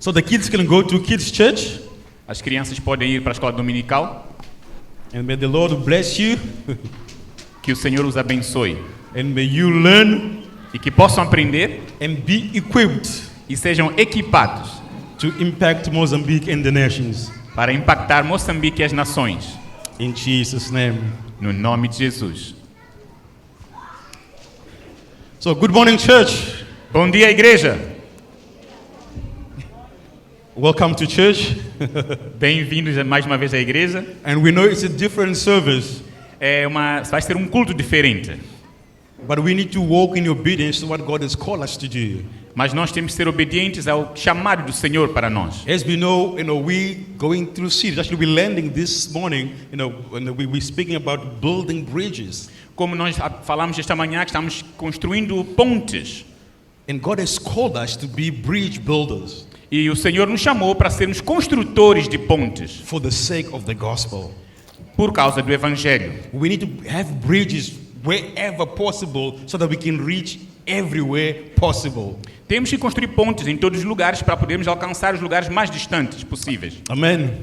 So the kids can go to kids' church, As crianças podem ir para a escola dominical. and may the Lord bless you, Que o Senhor os abençoe. and may you learn E que possam aprender and be equipped e sejam equipados to impact Mozambique and the nations. para impactar Moçambique e as nações. In Jesus' name. No nome de Jesus. So good morning, church. Bom dia, igreja. Welcome to church. Bem-vindos mais uma vez à igreja. And we know it's a different service, Vai ser um culto diferente. but we need to walk in obedience to what God has called us to do. Mas nós temos que ser obedientes ao chamado do Senhor para nós. As we know, we going through cities. Actually, we're landing this morning. And we're speaking about building bridges. Como nós falamos esta manhã, que estamos construindo pontes. And God has called us to be bridge builders E o Senhor nos chamou para sermos construtores de pontes for the sake of the gospel. por causa do Evangelho. We need to have bridges wherever possible so that we can reach everywhere possible. Temos que construir pontes em todos os lugares para podermos alcançar os lugares mais distantes possíveis. Amen.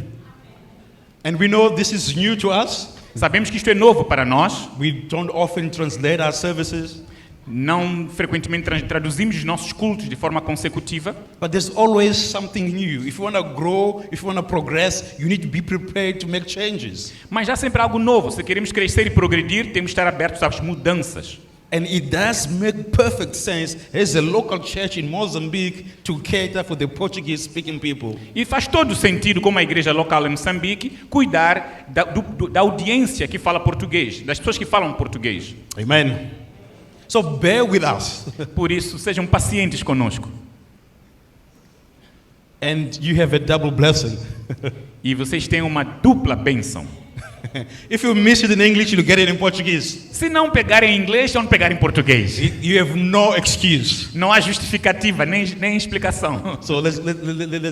And we know this is new to us. Sabemos que isto é novo para nós. We don't often translate our services, Não frequentemente traduzimos os nossos cultos de forma consecutiva. but there's always something new. If you want to grow, if you want to progress, you need to be prepared to make changes. Mas há sempre algo novo. Se queremos crescer e progredir, temos que estar abertos às mudanças. And it does make perfect sense as a local church in Mozambique to cater for the Portuguese-speaking people. E faz todo sentido, como a igreja local em Moçambique, cuidar da audiência que fala português, das pessoas que falam português. Amen. So bear with us. Por isso, sejam pacientes conosco. And you have a double blessing. E vocês têm uma dupla bênção. If you miss it in English, you'll get it in Portuguese. Se não pegarem em inglês, vão pegar em português. You have no excuse. Não há justificativa, nem explicação. So let's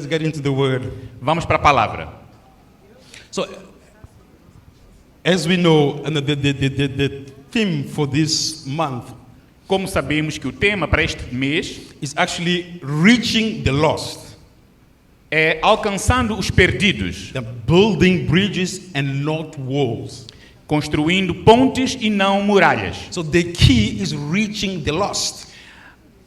get into the word. Vamos para a palavra. So, as we know, and the theme for this month Como sabemos que o tema para este mês is actually reaching the lost, é alcançando os perdidos, the building bridges and not walls. construindo pontes e não muralhas. So the key is reaching the lost.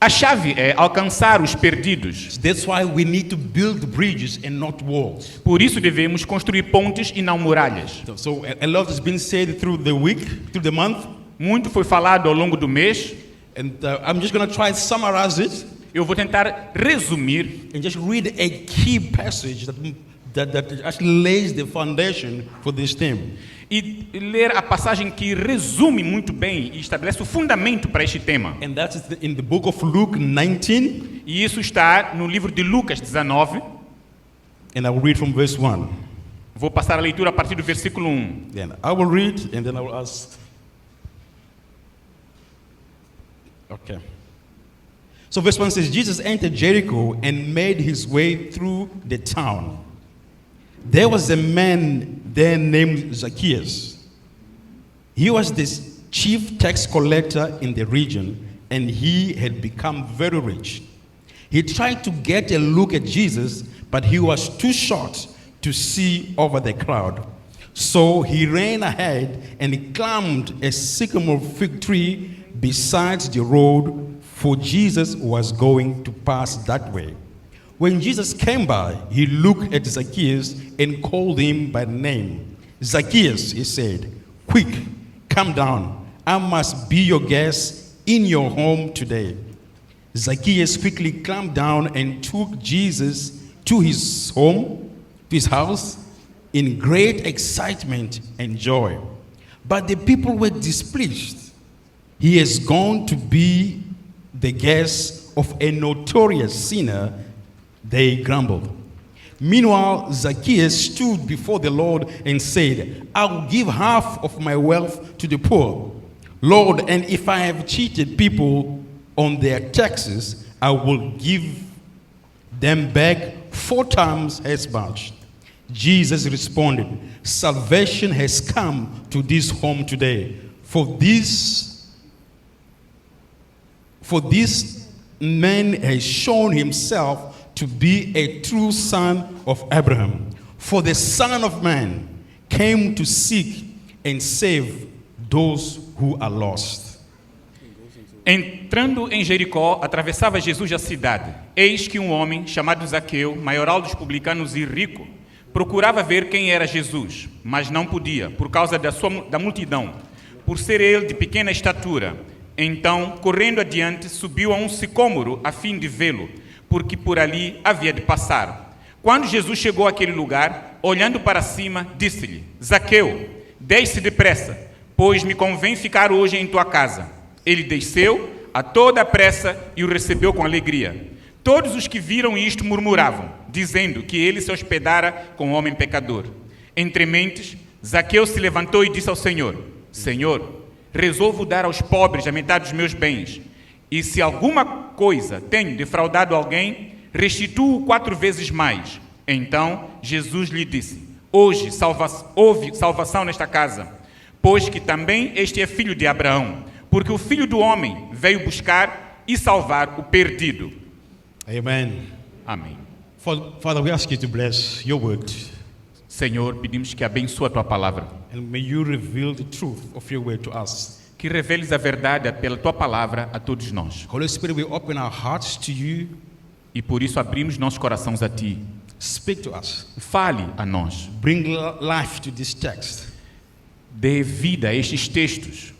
A chave é alcançar os perdidos. That's why we need to build bridges and not walls. Por isso devemos construir pontes e não muralhas. So a lot has been said through the week, through the month, Muito foi falado ao longo do mês. and I'm just going to try to summarize it Eu vou tentar resumir and just read a key passage that actually lays the foundation for this theme. e ler a passagem que resume muito bem e estabelece o fundamento para este tema. And that is in the book of Luke 19, E isso está no livro de Lucas 19. and I will read from verse 1. Vou passar a leitura a partir do versículo 1. Then I will read, and then I will ask. Okay. So verse 1 says, Jesus entered Jericho and made his way through the town. There was a man there named Zacchaeus. He was the chief tax collector in the region, and he had become very rich. He tried to get a look at Jesus, but he was too short to see over the crowd. So he ran ahead and climbed a sycamore fig tree beside the road, for Jesus was going to pass that way. When Jesus came by, he looked at Zacchaeus and called him by name. Zacchaeus, he said, quick, come down. I must be your guest in your home today. Zacchaeus quickly climbed down and took Jesus to his home, to his house, in great excitement and joy. But the people were displeased. He has gone to be the guest of a notorious sinner, they grumbled. Meanwhile, Zacchaeus stood before the Lord and said, I will give half of my wealth to the poor. Lord, and if I have cheated people on their taxes, I will give them back 4 times as much. Jesus responded, salvation has come to this home today, for this man has shown himself to be a true son of Abraham. For the Son of Man came to seek and save those who are lost. Entrando em Jericó, atravessava Jesus a cidade. Eis que um homem, chamado Zaqueu, maioral dos publicanos e rico, procurava ver quem era Jesus, mas não podia, por causa da multidão, por ser ele de pequena estatura. Então, correndo adiante, subiu a um sicômoro a fim de vê-lo, porque por ali havia de passar. Quando Jesus chegou àquele lugar, olhando para cima, disse-lhe: Zaqueu, desce depressa, pois me convém ficar hoje em tua casa. Ele desceu a toda a pressa e o recebeu com alegria. Todos os que viram isto murmuravam, dizendo que ele se hospedara com um homem pecador. Entre mentes, Zaqueu se levantou e disse ao Senhor: Senhor, resolvo dar aos pobres a metade dos meus bens, e se alguma coisa tenho defraudado alguém, restituo 4 vezes mais. Então Jesus lhe disse: Hoje houve salvação nesta casa, pois que também este é filho de Abraão, porque o Filho do Homem veio buscar e salvar o perdido. Amen. Amém. Father, we ask you to bless your word, Senhor, pedimos que abençoe a tua palavra, and may you reveal the truth of your word to us. que reveles a verdade pela tua palavra a todos nós. Holy Spirit, we open our hearts to you. E por isso abrimos nossos corações a ti. Speak to us. Fale a nós. Bring life to this text. Dê vida a estes textos.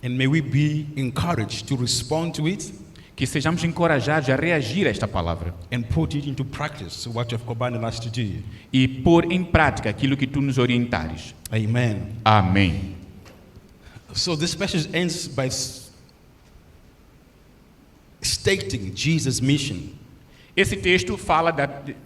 And may we be encouraged to respond to it Que sejamos encorajados a reagir a esta palavra. and put it into practice, what you have commanded us to do. E pôr em prática aquilo que tu nos orientares. Amen. Amém. So this passage ends by stating Jesus' mission. Esse texto fala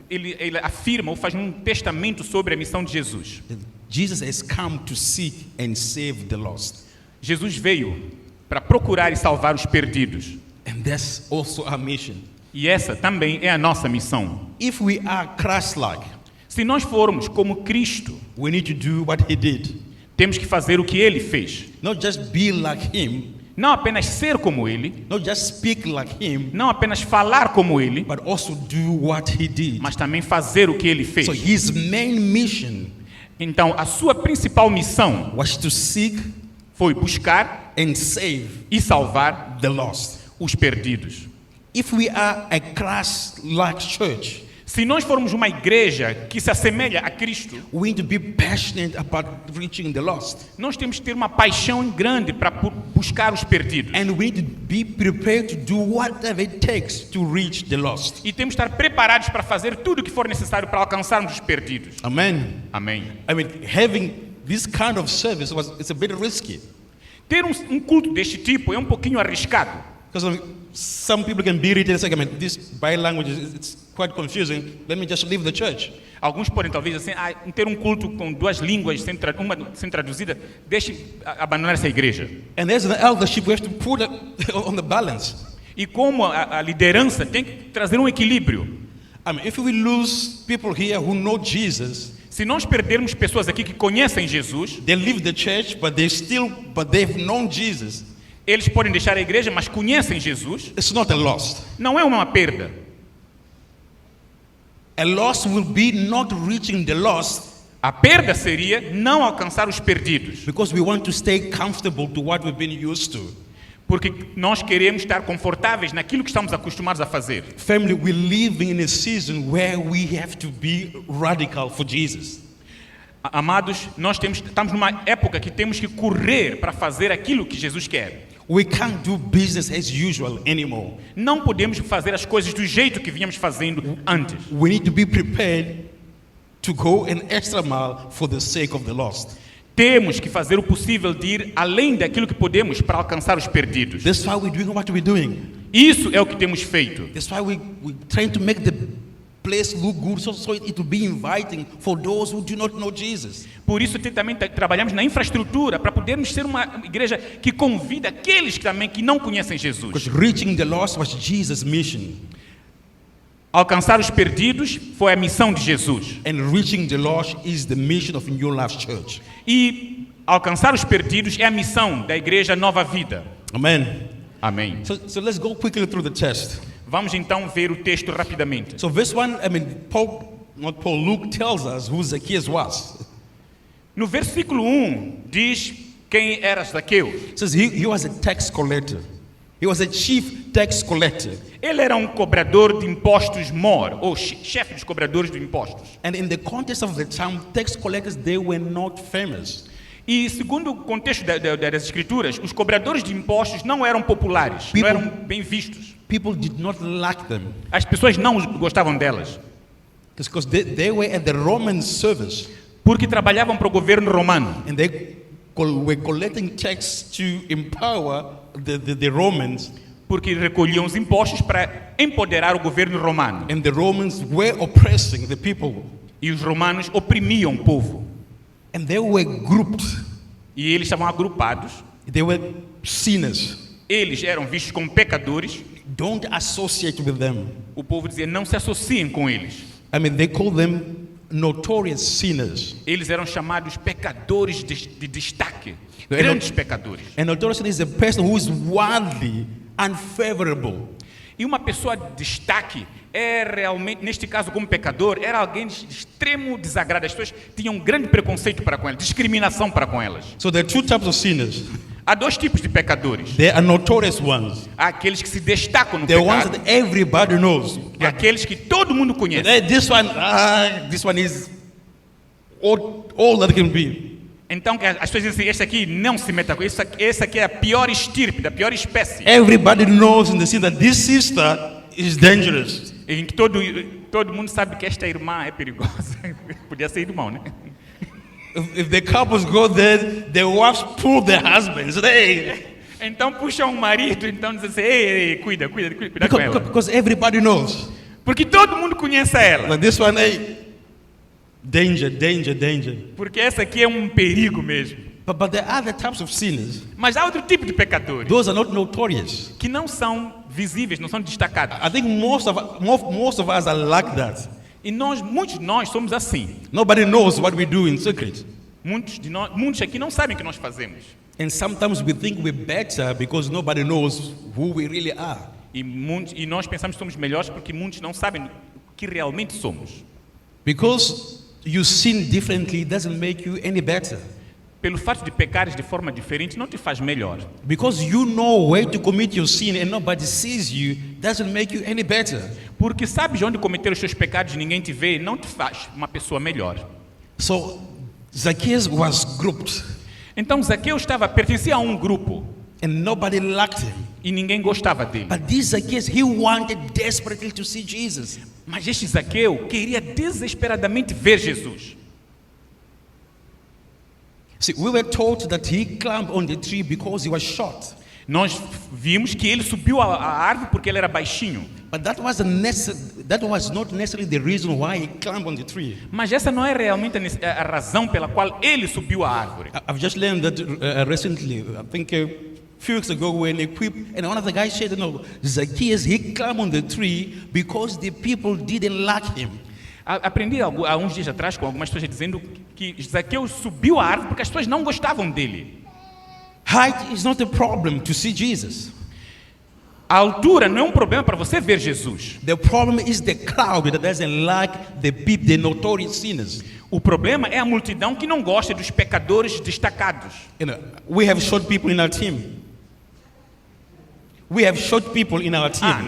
ele afirma ou faz um testamento sobre a missão de Jesus. That Jesus has come to seek and save the lost. Jesus veio para procurar e salvar os perdidos. And that's also our mission. E essa também é a nossa missão. If we are Christ-like, Se nós formos como Cristo, we need to do what he did. temos que fazer o que ele fez. Not just be like him, Não apenas ser como ele, not just speak like him, não apenas falar como ele, but also do what he did. mas também fazer o que ele fez. So his main mission Então, a sua principal missão was to seek foi buscar and save e salvar the lost. os perdidos. If we are a Christ-like church, Se nós formos uma igreja que se assemelha a Cristo, we need to be passionate about reaching the lost. nós temos que ter uma paixão grande para buscar os perdidos. And we need to be prepared to do whatever it takes to reach the lost. E temos que estar preparados para fazer tudo o que for necessário para alcançarmos os perdidos. Amen. Amém. I mean, having this kind of service it's a bit risky. Ter um culto deste tipo é um pouquinho arriscado. Because some people can be reading and say, I mean, this by language it's quite confusing. Let me just leave the church. Alguns podem talvez assim, ter um culto com 2 línguas, uma sem traduzida, deixe abandonar essa igreja. And as the eldership, we have to put it on the balance. E como a liderança tem que trazer um equilíbrio. I mean, if we lose people here who know Jesus, Se nós perdermos pessoas aqui que conhecem Jesus, they leave the church, but they've known Jesus. eles podem deixar a igreja, mas conhecem Jesus, It's not a loss. não é uma perda. A loss will be not reaching the lost A perda seria não alcançar os perdidos, because we want to stay comfortable to what we've been used to. porque nós queremos estar confortáveis naquilo que estamos acostumados a fazer. Family, we're living in a season where we have to be radical for Jesus. Amados, estamos numa época que temos que correr para fazer aquilo que Jesus quer. We can't do business as usual anymore. Não podemos fazer as coisas do jeito que vínhamos fazendo antes. We need to be prepared to go an extra mile for the sake of the lost. Temos que fazer o possível de ir além daquilo que podemos para alcançar os perdidos. That's why we're doing what we're doing. Isso é o que temos feito. That's why we're trying to make the place look good so it will be inviting for those who do not know Jesus. Por isso também trabalhamos na infraestrutura para podermos ser uma igreja que convida aqueles que não conhecem Jesus. Because reaching the lost was Jesus' mission. Alcançar os perdidos foi a missão de Jesus. And reaching the lost is the mission of New Life Church. E alcançar os perdidos é a missão da igreja Nova Vida. Amen. Amém. So let's go quickly through the text. Vamos então ver o texto rapidamente. So verse 1, Luke tells us who Zacchaeus was. No versículo 1 diz quem era Zaqueu. It says he was a tax collector. He was a chief tax collector. Ele era um cobrador de impostos mor, ou chefe dos cobradores de impostos. And in the context of the time, tax collectors, they were not famous. E segundo o contexto das escrituras, os cobradores de impostos não eram populares, não eram bem vistos. People did not like them. As pessoas não gostavam delas, Because they were at the Roman service. porque trabalhavam para o governo romano. And they were collecting tax to empower the Romans. Porque recolhiam os impostos para empoderar o governo romano. And the Romans were oppressing the people. E os romanos oprimiam o povo. And they were grouped. E eles estavam agrupados. They were sinners. Eles eram vistos como pecadores. Don't associate with them. O povo dizia, não se associem com eles. They call them notorious sinners. Eles eram chamados pecadores de destaque. Grandes pecadores. And notorious is a person who is worldly, unfavorable. E uma pessoa de destaque é realmente, neste caso como pecador, era alguém de extremo desagrado. As pessoas tinham um grande preconceito para com elas, discriminação para com elas. So there are two types of sinners. Há dois tipos de pecadores. There are notorious ones. Há aqueles que se destacam no The ones pecado. that everybody knows. E aqueles que todo mundo conhece. This one is all that can be. Então as pessoas dizem assim, este aqui não se meta com isso. Esse aqui é a pior estirpe, da pior espécie. Everybody knows in the scene that this sister is dangerous. Em que todo mundo sabe que esta irmã é perigosa. Podia ser irmão, né? If the couples go there, the wives pull their husbands. Hey. Então puxam o marido, então dizem assim, ei, cuida com ela. Because everybody knows. Porque todo mundo conhece ela. But this one, hey, danger. Porque essa aqui é um perigo mesmo. But there are other types of sinners. Mas há outro tipo de pecadores. Those are not notorious. Que não são visíveis, não são destacados. I think most of us are like that. E muitos de nós somos assim. Nobody knows what we do in secret. Muitos aqui não sabem o que nós fazemos. And sometimes we think we're better because nobody knows who we really are. E nós pensamos que somos melhores porque muitos não sabem o que realmente somos. Because you sin differently doesn't make you any better. Pelo fato de pecares de forma diferente não te faz melhor. Because you know where to commit your sin and nobody sees you doesn't make you any better. Porque sabes onde cometer os seus pecados e ninguém te vê, não te faz uma pessoa melhor. So Zacchaeus was grouped. Então Zaqueu pertencia a um grupo. And nobody liked him. E ninguém gostava dele. But this Zacchaeus, he wanted desperately to see Jesus. Mas este Zaqueu queria desesperadamente ver Jesus. See, we were told that he climbed on the tree because he was short. Nós vimos que ele subiu a árvore porque ele era baixinho. But that was not necessarily the reason why he climbed on the tree. Mas essa não é realmente a razão pela qual ele subiu a árvore. I've just learned that recently. I think a few weeks ago when equipped, and one of the guys said, "No, Zacchaeus, he climbed on the tree because the people didn't like him." Aprendi há uns dias atrás com algumas pessoas dizendo que Zaqueu subiu a árvore porque as pessoas não gostavam dele. Height is not a problem to see Jesus. A altura não é um problema para você ver Jesus. The problem is the crowd that doesn't like the notorious sinners. O problema é a multidão que não gosta dos pecadores destacados. You know, we have short people in our team.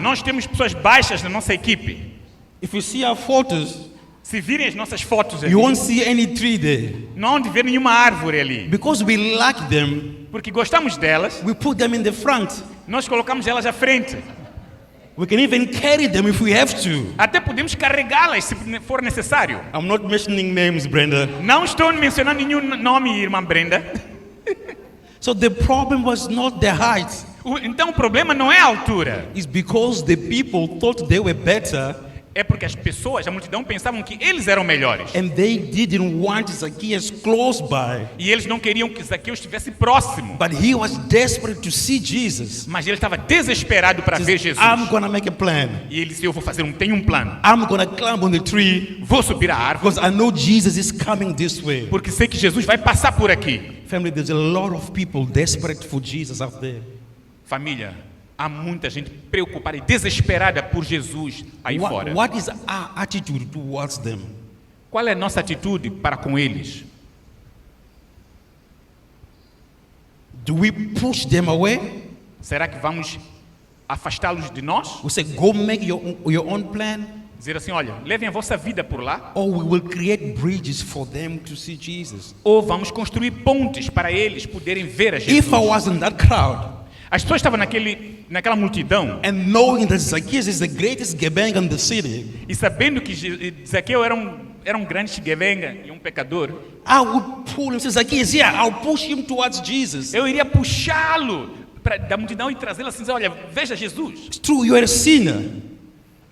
Nós temos pessoas baixas na nossa equipe. If you see our photos, se virem as nossas fotos ali, you won't see any tree there. Não há de ver nenhuma árvore ali. Because we like them, porque gostamos delas, we put them in the front. Nós colocamos elas à frente. We can even carry them if we have to. Até podemos carregá-las se for necessário. I'm not mentioning names, Brenda. Não estou mencionando nenhum nome, irmã Brenda. So the problem was not the height. Então o problema não é a altura. It's because the people thought they were better. É porque as pessoas, a multidão, pensavam que eles eram melhores. And they didn't want Zacchaeus close by. E eles não queriam que Zaqueu estivesse próximo. But he was desperate to see Jesus. Mas ele estava desesperado para ver Jesus. I'm gonna make a plan. E ele disse, eu vou tenho um plano. I'm gonna climb on the tree. Vou subir a árvore. Because I know Jesus is coming this way. Porque sei que Jesus vai passar por aqui. Family, there's a lot of people desperate for Jesus out there. Família, Há muita gente preocupada e desesperada por Jesus aí fora. What is our attitude towards them? Qual é a nossa atitude para com eles? Do we push them away? Será que vamos afastá-los de nós? We say, go make your own plan? Dizer assim, olha, levem a vossa vida por lá? Or we will create bridges for them to see Jesus? Ou vamos construir pontes para eles poderem ver a If Jesus? I was in that crowd, As pessoas estavam naquela multidão and knowing that Zacchaeus is the greatest gebeng in the city, e sabendo que Zaqueu era um grande shigevenga e um pecador, I would pull him and say, Zacchaeus, yeah, I'll push him towards Jesus. eu iria puxá-lo da multidão e trazê-lo assim, dizer, olha, veja Jesus. It's true, you are a sinner.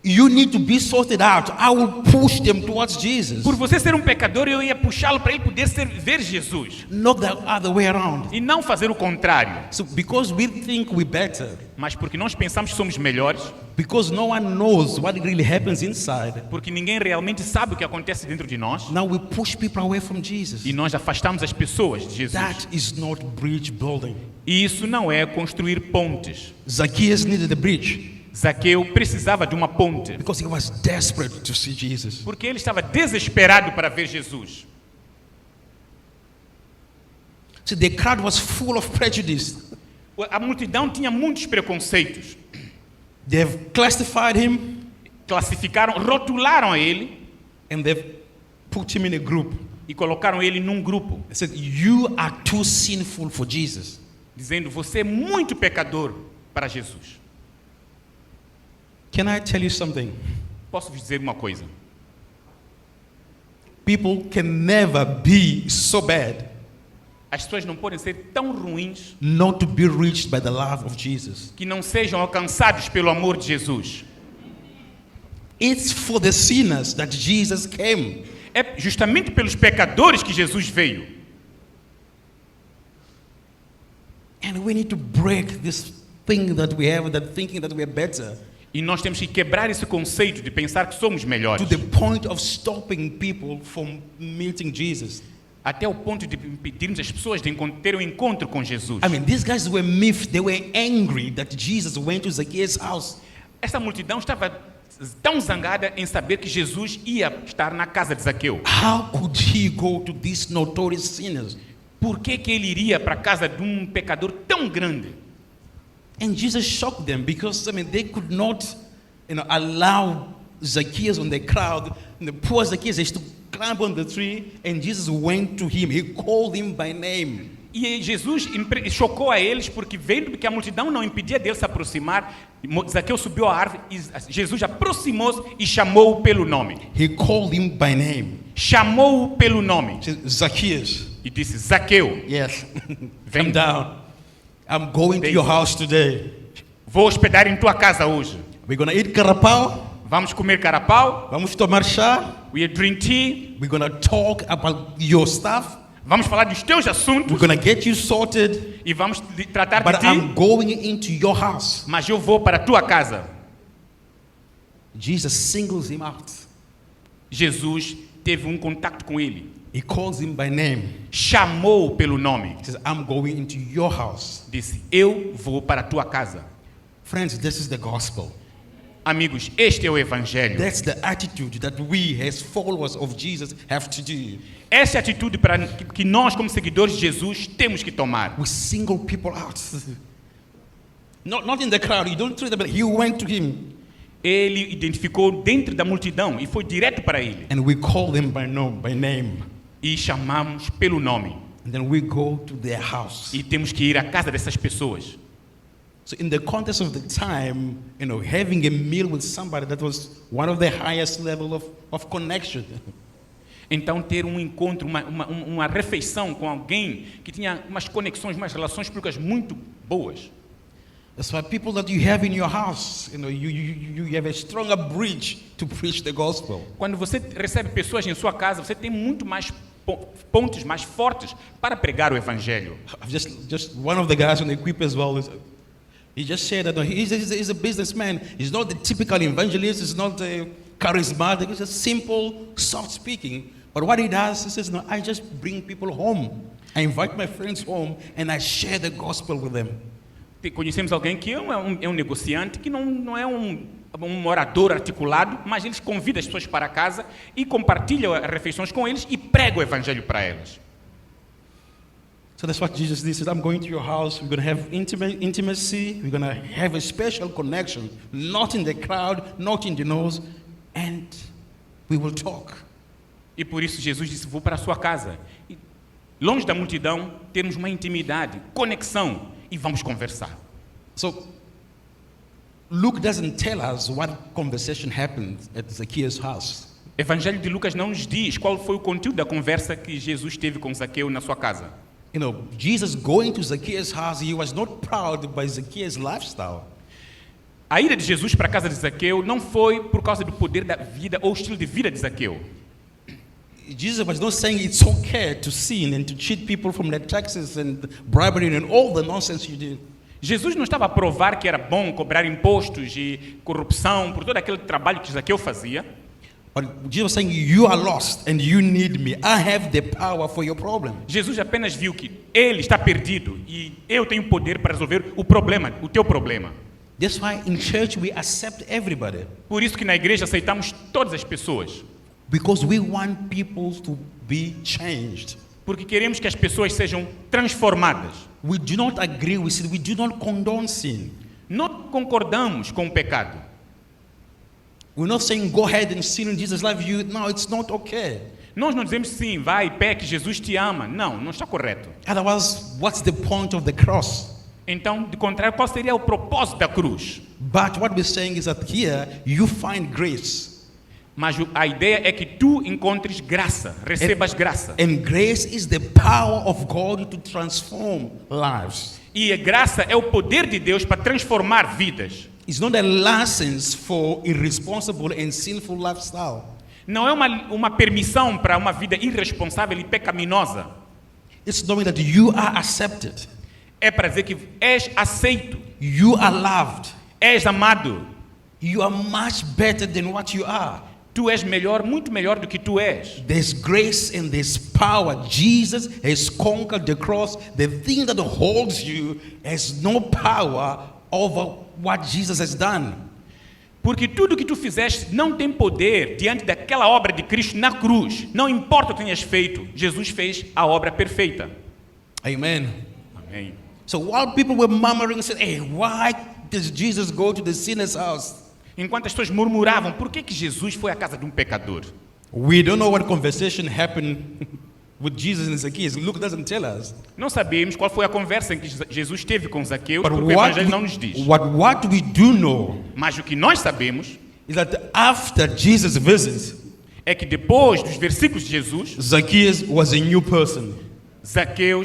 You need to be sorted out. I will push them towards Jesus. Por você ser um pecador, eu ia puxá-lo para ele poder ver Jesus. Not the other way around. E não fazer o contrário. So because we think we're better, Mas porque nós pensamos que somos melhores, because no one knows what really happens inside, porque ninguém realmente sabe o que acontece dentro de nós, now we push people away from Jesus. e nós afastamos as pessoas de Jesus. That is not bridge building. E isso não é construir pontes. Zacchaeus needed a bridge Zaqueu precisava de uma ponte, because he was desperate to see Jesus. porque ele estava desesperado para ver Jesus. See, the crowd was full of prejudice. A multidão tinha muitos preconceitos. They've classified him Classificaram, rotularam a ele and they've put him in a group. e colocaram ele num grupo, They said, you are too sinful for Jesus. dizendo, você é muito pecador para Jesus. Can I tell you something? Posso vos dizer uma coisa? People can never be so bad As pessoas não podem ser tão ruins not to be reached by the love of Jesus. que não sejam alcançados pelo amor de Jesus. It's for the sinners that Jesus came. É justamente pelos pecadores que Jesus veio. And we need to break this thing that we have, that thinking that we are better, E nós temos que quebrar esse conceito de pensar que somos melhores. to the point of stopping people from meeting Jesus. Até o ponto de impedirmos as pessoas de ter um encontro com Jesus. I mean, these guys were miffed. They were angry that Jesus went to Zacchaeus' house. Essa multidão estava tão zangada em saber que Jesus ia estar na casa de Zaqueu. How could he go to these notorious sinners? Por que ele iria para a casa de um pecador tão grande? And Jesus shocked them because, I mean, they could not, allow Zacchaeus on the crowd. And the poor Zacchaeus used to climb on the tree, and Jesus went to him. He called him by name. E Jesus chocou a eles porque vendo que a multidão não impedia dele se aproximar, Zaqueu subiu à árvore e Jesus aproximou-se e chamou-o pelo nome. He called him by name. Chamou-o pelo nome He said, Zacchaeus, e disse, Zaqueu, yes, Vem. come down. I'm going to Vem. your house today. vou hospedar em tua casa hoje. We're going to eat carapau. Vamos comer carapau, Vamos tomar chá. we drink tea, We're going to talk about your stuff. vamos falar dos teus assuntos We're going to get you sorted. e vamos tratar But de ti, I'm going into your house. mas eu vou para a tua casa. Jesus singles him out. Jesus teve um contato com ele, He calls him by name. chamou-o pelo nome, He says, I'm going into your house. disse, eu vou para a tua casa. Friends, this is the gospel. Amigos, este é o Evangelho. That's the attitude that we, as followers of Jesus, have to do. Essa é a atitude que nós, como seguidores de Jesus, temos que tomar. We single people out. Not in the crowd. You don't treat them, but he went to him. Ele identificou dentro da multidão e foi direto para ele. And we call them by name. E chamamos pelo nome. And then we go to their house. E temos que ir à casa dessas pessoas. So in the context of the time, having a meal with somebody, that was one of the highest level of connection. Então, ter um encontro, uma refeição com alguém que tinha umas conexões, umas relações públicas muito boas. That's why people that you have in your house, you have a stronger bridge to preach the gospel. Quando você recebe pessoas em sua casa, você tem muito mais pontos mais fortes para pregar o Evangelho. Just one of the guys on the equip as well, he just said that he's a businessman. He's not the typical evangelist. He's not charismatic. He's just simple, soft speaking. But what he does, he says, no, I just bring people home. I invite my friends home and I share the gospel with them. Conhecemos alguém que é um negociante, que não é um orador articulado, mas ele convida as pessoas para casa e compartilha as refeições com eles e prega o evangelho para elas. So that's what Jesus did. He said, I'm going to your house. We're going to have intimacy. We're going to have a special connection. Not in the crowd, not in the nose. And we will talk. E por isso Jesus disse, vou para a sua casa. E, longe da multidão, temos uma intimidade, conexão, e vamos conversar. So Luke doesn't tell us what conversation happened at Zacchaeus' house. O Evangelho de Lucas não nos diz qual foi o conteúdo da conversa que Jesus teve com Zaqueu na sua casa. You know, Jesus going to Zacchaeus' house, he was not proud by Zacchaeus' lifestyle. A ida de Jesus para a casa de Zaqueu não foi por causa do poder da vida ou estilo de vida de Zaqueu. Jesus was not saying it's okay to sin and to cheat people from their taxes and bribery and all the nonsense you do. Jesus não estava a provar que era bom cobrar impostos e corrupção por todo aquele trabalho que Zaqueu fazia. But Jesus was saying, you are lost and you need me. I have the power for your problem. Jesus apenas viu que ele está perdido e eu tenho poder para resolver o problema, o teu problema. That's why in church we accept everybody. Por isso que na igreja aceitamos todas as pessoas. Because we want people to be changed. Porque queremos que as pessoas sejam transformadas. We do not agree with sin. We do not condone sin. Não concordamos com o pecado. We're not saying go ahead and sin and Jesus loves you. No, it's not okay. Nós não dizemos sim, vai, peque, Jesus te ama. Não, não está correto. Otherwise, what's the point of the cross? Então, de contrário, qual seria o propósito da cruz? But what we're saying is that here you find grace. Mas a ideia é que tu encontres graça, recebas graça. And grace is the power of God to transform lives. E a graça é o poder de Deus para transformar vidas. It's not a license for irresponsible and sinful lifestyle. Não é uma permissão para uma vida irresponsável e pecaminosa. It's knowing that you are accepted. É para dizer que és aceito, You are loved. és amado. You are much better than what you are. Tu és melhor, muito melhor do que tu és. There's grace and there's power. Jesus has conquered the cross. The thing that holds you has no power over what Jesus has done. Porque tudo que tu fizeste não tem poder diante daquela obra de Cristo na cruz. Não importa o que tenhas feito, Jesus fez a obra perfeita. Amen. Amém. So while people were murmuring, said, "Hey, why does Jesus go to the sinner's house?" Enquanto as pessoas murmuravam, por que Jesus foi à casa de um pecador? We don't know what conversation happened with Jesus and Zacchaeus. Luke doesn't tell us. Não sabemos qual foi a conversa em que Jesus teve com Zaqueu, But porque o Evangelho não nos diz. what we do know Mas o que nós sabemos is that after Jesus' visit, é que depois dos versículos de Jesus, Zacchaeus was a new person. Zaqueu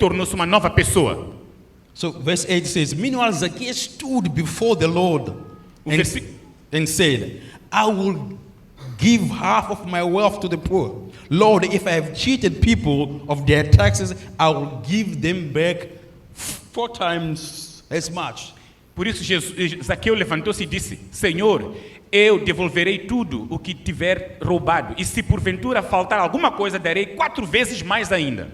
tornou-se uma nova pessoa. So verse 8 says, meanwhile Zacchaeus stood before the Lord and said, I will give half of my wealth to the poor. Lord, if I have cheated people of their taxes, I will give them back 4 times as much. Por isso Zaqueu levantou-se e disse, Senhor, eu devolverei tudo o que tiver roubado, e se porventura faltar alguma coisa, darei 4 vezes mais ainda.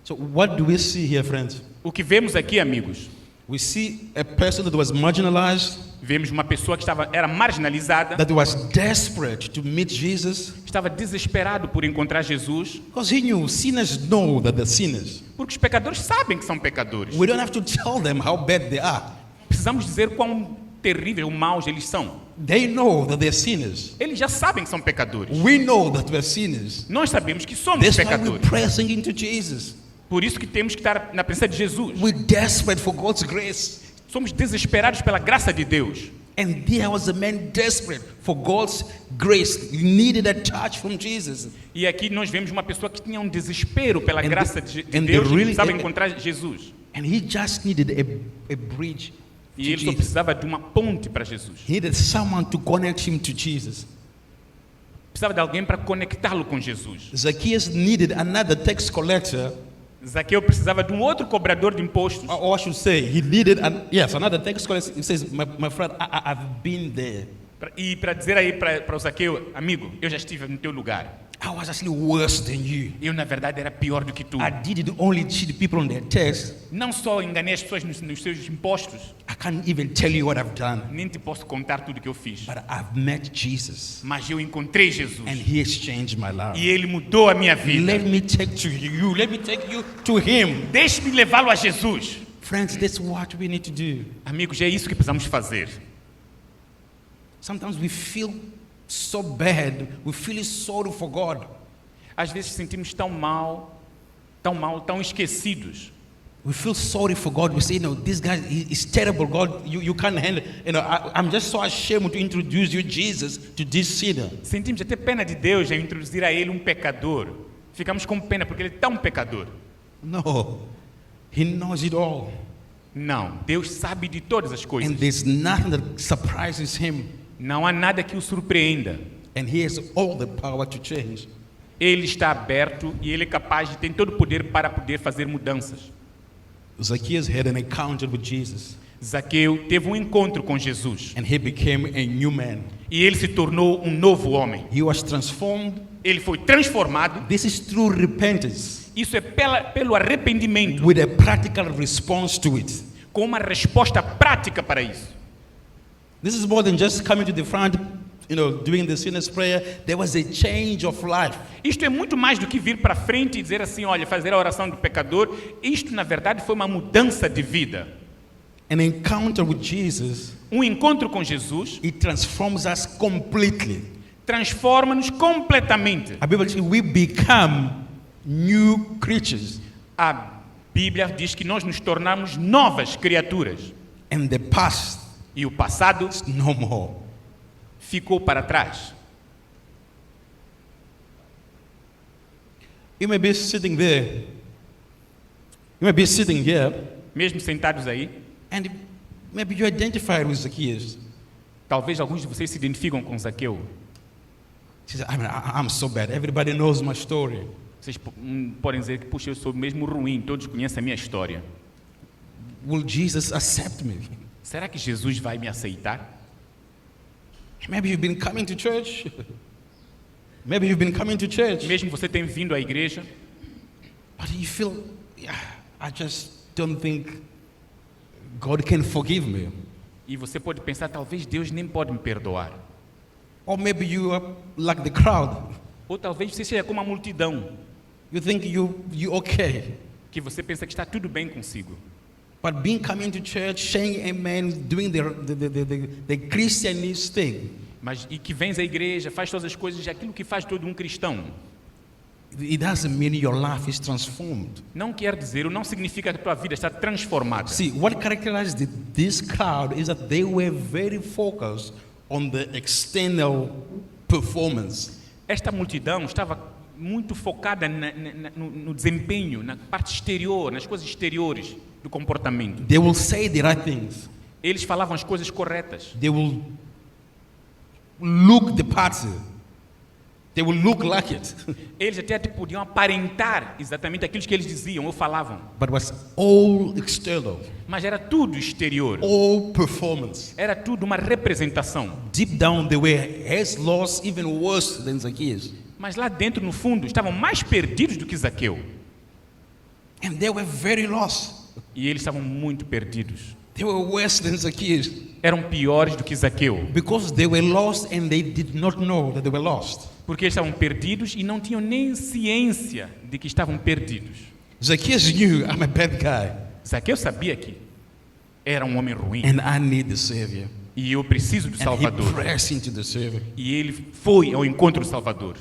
So what do we see here, friends? O que vemos aqui, amigos? We see a person that was marginalized, Vemos uma pessoa que era marginalizada, that was desperate to meet Jesus, estava desesperado por encontrar Jesus, because he knew sinners know that they're sinners. porque os pecadores sabem que são pecadores. We don't have to tell them how bad they are. Precisamos dizer quão terríveis ou maus eles são. They know that they're sinners. Eles já sabem que são pecadores. We know that we're sinners. Nós sabemos que somos That's why we're pecadores. pressing into Jesus. Por isso que temos que estar na presença de Jesus. We're desperate for God's grace. Somos desesperados pela graça de Deus. And there was a man desperate for God's grace. He needed a touch from Jesus. E aqui nós vemos uma pessoa que tinha um desespero pela And graça the- de and Deus the e really- precisava encontrar Jesus. And he just needed a bridge E to ele só Jesus. precisava de uma ponte para Jesus. He needed someone to connect him to Jesus. Precisava de alguém para conectá-lo com Jesus. Zacchaeus needed another tax collector, Zaqueu precisava de um outro cobrador de impostos. or I should say, he needed another tax collector. He says, my friend, I've been there. E para dizer aí para o Zaqueu, amigo, eu já estive no teu lugar. I was actually worse than you. Eu, na verdade, era pior do que tu. I didn't only cheat people on their tests. Não só enganei as pessoas nos seus impostos, I can't even tell you what I've done. nem te posso contar tudo que eu fiz. But I've met Jesus. Mas eu encontrei Jesus. And he has changed my life. E ele mudou a minha vida. Let me take to you. Let me take you to him. Deixe-me levá-lo a Jesus. Friends, that's what we need to do. Amigos, é isso que precisamos fazer. Sometimes we feel so bad. We feel sorry for God. Às vezes sentimos tão mal, tão esquecidos. We feel sorry for God. We say, no, this guy is terrible. God, you can't handle. I'm just so ashamed to introduce you, Jesus, to this sinner. Sentimos até pena de Deus em introduzir a ele um pecador. Ficamos com pena porque ele é tão pecador. No, he knows it all. Não, Deus sabe de todas as coisas. And there's nothing that surprises him. Não há nada que o surpreenda. And he has all the power to change. Ele está aberto e ele é capaz de ter todo o poder para poder fazer mudanças. Zacchaeus had an encounter with Jesus. Zaqueu teve um encontro com Jesus. And he became a new man. E ele se tornou um novo homem. He was transformed. Ele foi transformado. This is through repentance. Isso é pelo arrependimento. With a practical response to it. Com uma resposta prática para isso. This is more than just coming to the front, doing the sinner's prayer. There was a change of life. Isto é muito mais do que vir para frente e dizer assim, olha, fazer a oração do pecador. Isto, na verdade, foi uma mudança de vida. An encounter with Jesus, um encontro com Jesus, it transforms us completely. Transforma-nos completamente. A Bíblia diz que we become new creatures. A Bíblia diz que nós nos tornamos novas criaturas. And the past, e o passado, no more. Ficou para trás. You may be sitting there. You may be sitting here. Mesmo sentados aí. And maybe you identified with Zacchaeus. Talvez alguns de vocês se identificam com Zaqueu. I'm so bad. Everybody knows my story. Vocês podem dizer que, puxa, eu sou mesmo ruim. Todos conhecem a minha história. Will Jesus accept me? Será que Jesus vai me aceitar? Maybe you've been coming to church. Maybe you've been coming to church. Mesmo você tem vindo à igreja. But you feel, I just don't think God can forgive me. E você pode pensar, talvez Deus nem pode me perdoar. Or maybe you are like the crowd. Ou talvez você seja como a multidão. You think you're okay. Que você pensa que está tudo bem consigo. But being coming to church, saying amen, doing the Christianese thing. Mas e que vens à igreja, faz todas as coisas, aquilo que faz todo um cristão. It doesn't mean your life is transformed. Não quer dizer, ou não significa que a tua vida está transformada. See, what characterized this crowd is that they were very focused on the external performance. Esta multidão estava muito focada no desempenho, na parte exterior, nas coisas exteriores do comportamento. They will say the right things. Eles falavam as coisas corretas. They will look the part. They will look like it. Eles até podiam aparentar exatamente aquilo que eles diziam ou falavam. But it was all external. Mas era tudo exterior. All performance. Era tudo uma representação. Deep down they were as lost, even worse than Zacchaeus. Mas lá dentro, no fundo, estavam mais perdidos do que Zaqueu. And they were very lost. E eles estavam muito perdidos. They were worse than Zacchaeus. Eram piores do que Zaqueu. Because they were lost and they did not know that they were lost. Porque eles estavam perdidos e não tinham nem ciência de que estavam perdidos. Zacchaeus knew, I'm a bad guy. Zaqueu sabia que era um homem ruim. And I need the Savior. E eu preciso do Salvador. And he pressed into the Savior. E ele foi ao encontro do Salvador.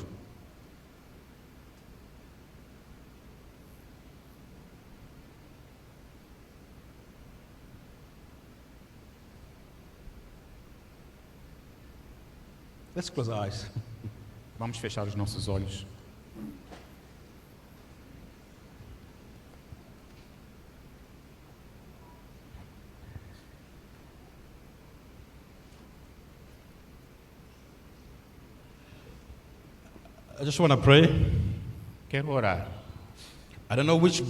Let's close our eyes. Vamos fechar os nossos olhos. I just want to pray. Quero orar. I don't know which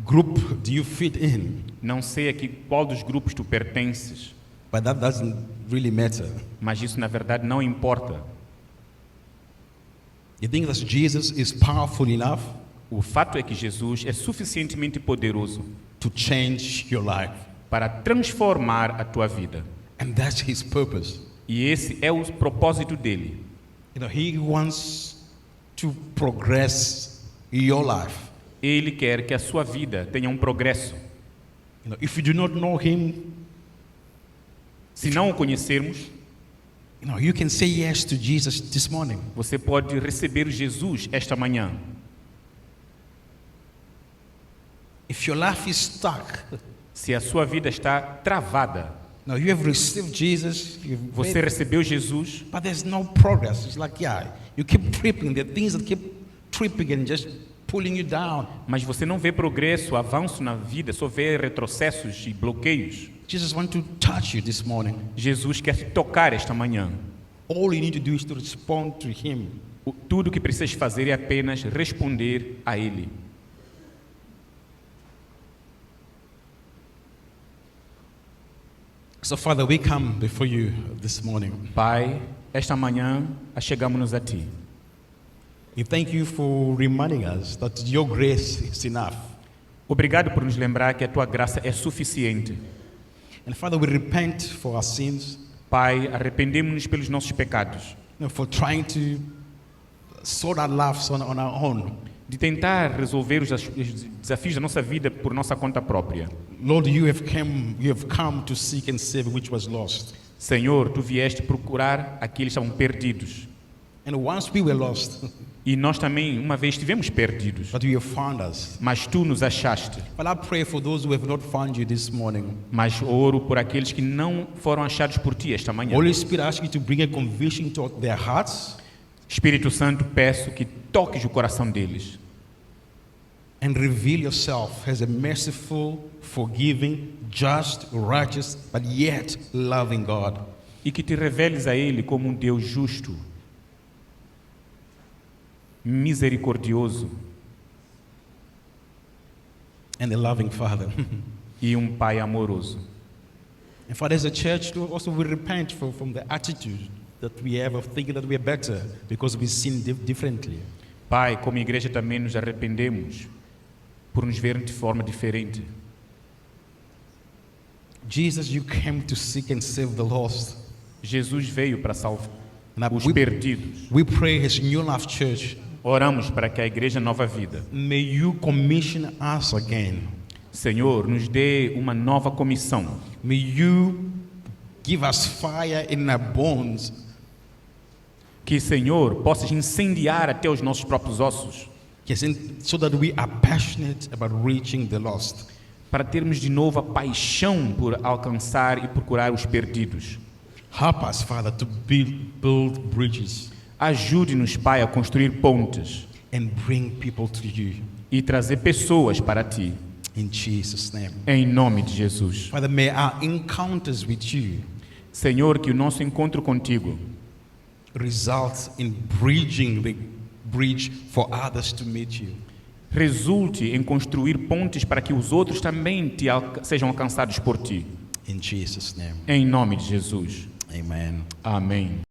group do you fit in. Não sei aqui qual dos grupos tu pertences. But that doesn't really matter. Mas isso na verdade não importa. You think that Jesus is powerful enough O fato é que Jesus é suficientemente poderoso to change your life? para transformar a tua vida. And that's his purpose. E esse é o propósito dele. He wants to progress your life. Ele quer que a sua vida tenha um progresso. If you do not know him, Se não o conhecermos, you can say yes to Jesus this morning. você pode receber Jesus esta manhã. If your life is stuck, Se a sua vida está travada, you have received Jesus, você recebeu Jesus, but there's no progress. It's like, you keep tripping. There are things that keep tripping and just pulling you down. mas você não vê progresso, avanço na vida, só vê retrocessos e bloqueios. Jesus wants to touch you this morning. Jesus quer te tocar esta manhã. All you need to do is to respond to him. Tudo o que precisas fazer é apenas responder a Ele. So, Father, we come before you this morning. Pai, esta manhã achegamos-nos a Ti. We thank you for reminding us that your grace is enough. Obrigado por nos lembrar que a Tua graça é suficiente. And Father, we repent for our sins, Pai, arrependemos-nos pelos nossos pecados, for trying to sort our lives on our own. de tentar resolver os desafios da nossa vida por nossa conta própria. Lord, you have come to seek and save which was lost. Senhor, Tu vieste procurar aqueles que estavam perdidos. And once we were lost, E nós também, uma vez, estivemos perdidos, but you have found us. mas Tu nos achaste. But I pray for those who have not found you this morning. Mas oro por aqueles que não foram achados por Ti esta manhã. Holy Spirit, I ask you to bring a conviction to their hearts Espírito Santo, peço que toques o coração deles and reveal yourself as a merciful, forgiving, just, righteous, but yet loving God. e que Te reveles a Ele como um Deus justo, misericordioso And a loving Father. e um Pai amoroso. And Father, as a church, also we repent from the attitude that we have of thinking that we are better because we sin differently. Pai, como igreja também nos arrependemos por nos ver de forma diferente. Jesus, you came to seek and save the lost. Jesus veio para salvar Now, os perdidos. we pray as New Life Church, Oramos para que a Igreja Nova Vida, may you commission us again. Senhor, nos dê uma nova comissão. May you give us fire in our bones Que, Senhor, possas incendiar até os nossos próprios ossos, so that we are passionate about reaching the lost. para termos de novo a paixão por alcançar e procurar os perdidos. Help us, Father, to build bridges Ajude-nos, Pai, a construir pontes and bring people to you. e trazer pessoas para Ti, In Jesus' name. em nome de Jesus. Father, may our encounters with you Senhor, que o nosso encontro contigo result in bridging the bridge for others to meet you. resulte em construir pontes para que os outros também sejam alcançados por Ti, In Jesus' name. em nome de Jesus. Amen. Amém.